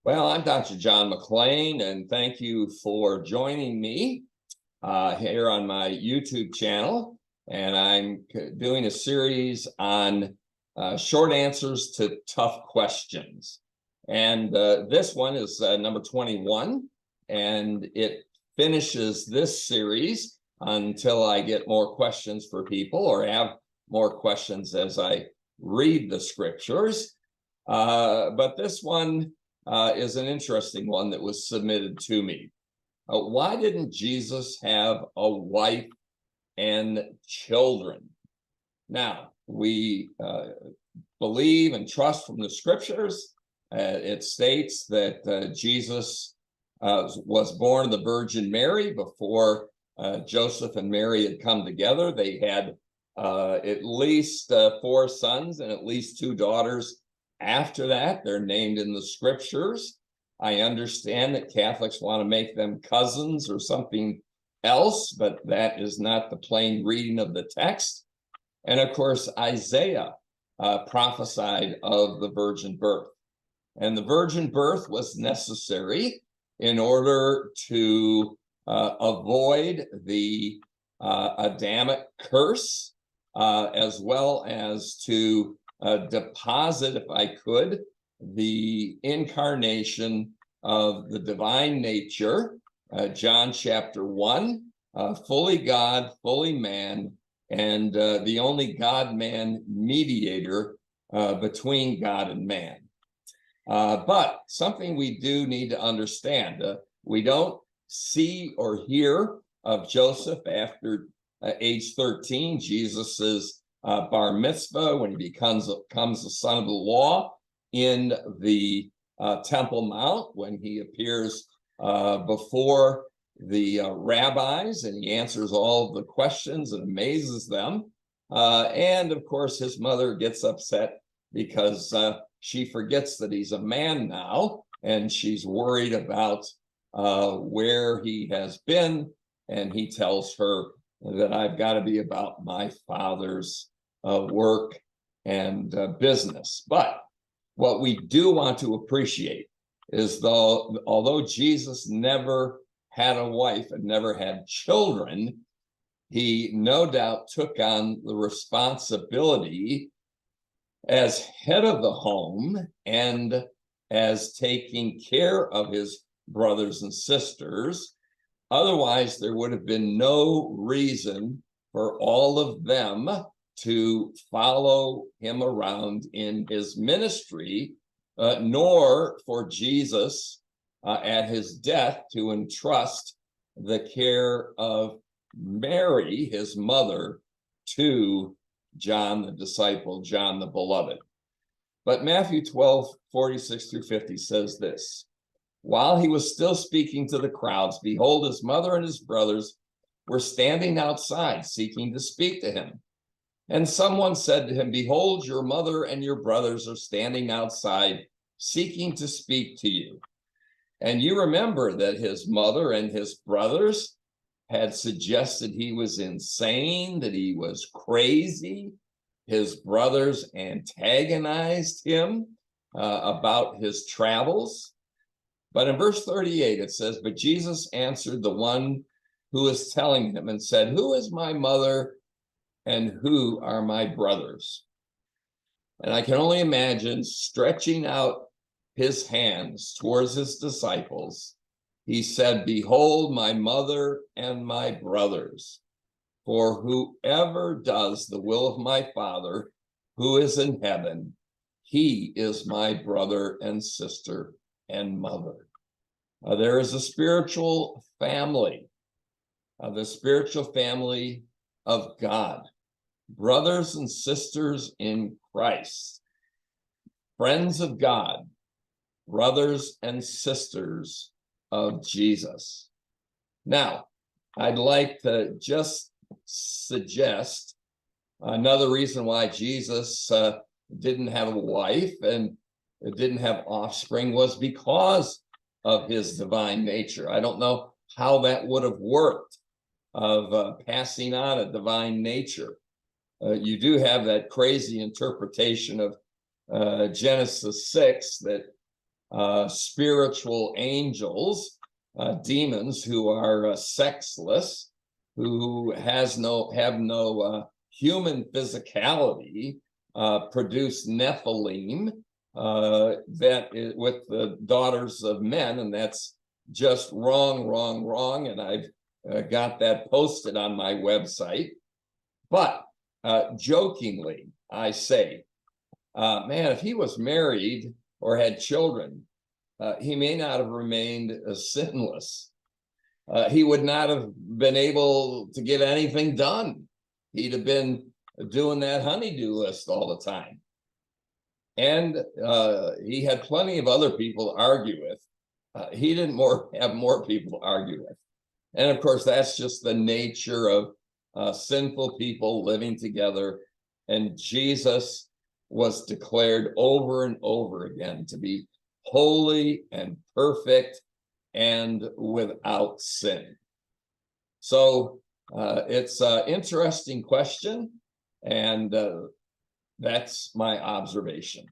Well, I'm Dr. John McClain, and thank you for joining me here on my YouTube channel. And I'm doing a series on short answers to tough questions. And this one is number 21, and it finishes this series until I get more questions for people or have more questions as I read the scriptures. But this one is an interesting one that was submitted to me. Why didn't Jesus have a wife and children? Now, we believe and trust from the scriptures. It states that Jesus was born of the Virgin Mary before Joseph and Mary had come together. They had at least 4 sons and at least 2 daughters. After that, they're named in the scriptures. I understand that Catholics want to make them cousins or something else, but that is not the plain reading of the text. And of course, Isaiah prophesied of the virgin birth. And the virgin birth was necessary in order to avoid the Adamic curse, as well as to deposit, if I could, the incarnation of the divine nature, John chapter 1, fully God, fully man, and the only God-man mediator between God and man. But something we do need to understand, we don't see or hear of Joseph after age 13. Jesus's bar mitzvah, when he becomes the son of the law in the Temple Mount, when he appears before the rabbis and he answers all of the questions and amazes them. And of course, his mother gets upset because she forgets that he's a man now, and she's worried about where he has been. And he tells her that I've got to be about my father's work and business. But what we do want to appreciate is, although Jesus never had a wife and never had children, he no doubt took on the responsibility as head of the home and as taking care of his brothers and sisters. Otherwise, there would have been no reason for all of them to follow him around in his ministry, nor for Jesus at his death to entrust the care of Mary, his mother, to John the disciple, John the beloved. But Matthew 12:46-50 says this: while he was still speaking to the crowds, behold, his mother and his brothers were standing outside seeking to speak to him. And someone said to him, behold, your mother and your brothers are standing outside seeking to speak to you. And you remember that his mother and his brothers had suggested he was insane, that he was crazy. His brothers antagonized him about his travels. But in verse 38, it says, but Jesus answered the one who was telling him and said, who is my mother and who are my brothers? And I can only imagine stretching out his hands towards his disciples. He said, behold, my mother and my brothers. For whoever does the will of my Father who is in heaven, he is my brother and sister and mother. There is a spiritual family, the spiritual family of God, brothers and sisters in Christ, friends of God, brothers and sisters of Jesus. Now, I'd like to just suggest another reason why Jesus didn't have a wife and didn't have offspring was because of his divine nature. I don't know how that would have worked, of passing on a divine nature. You do have that crazy interpretation of Genesis 6 that spiritual angels, demons who are sexless, who have no human physicality, produce Nephilim, with the daughters of men, and that's just wrong. And I've got that posted on my website. But jokingly, I say, man, if he was married or had children, he may not have remained sinless. He would not have been able to get anything done. He'd have been doing that honeydew list all the time. And he had plenty of other people to argue with. He didn't have more people to argue with. And of course, that's just the nature of sinful people living together. And Jesus was declared over and over again to be holy and perfect and without sin. So it's an interesting question, and that's my observation.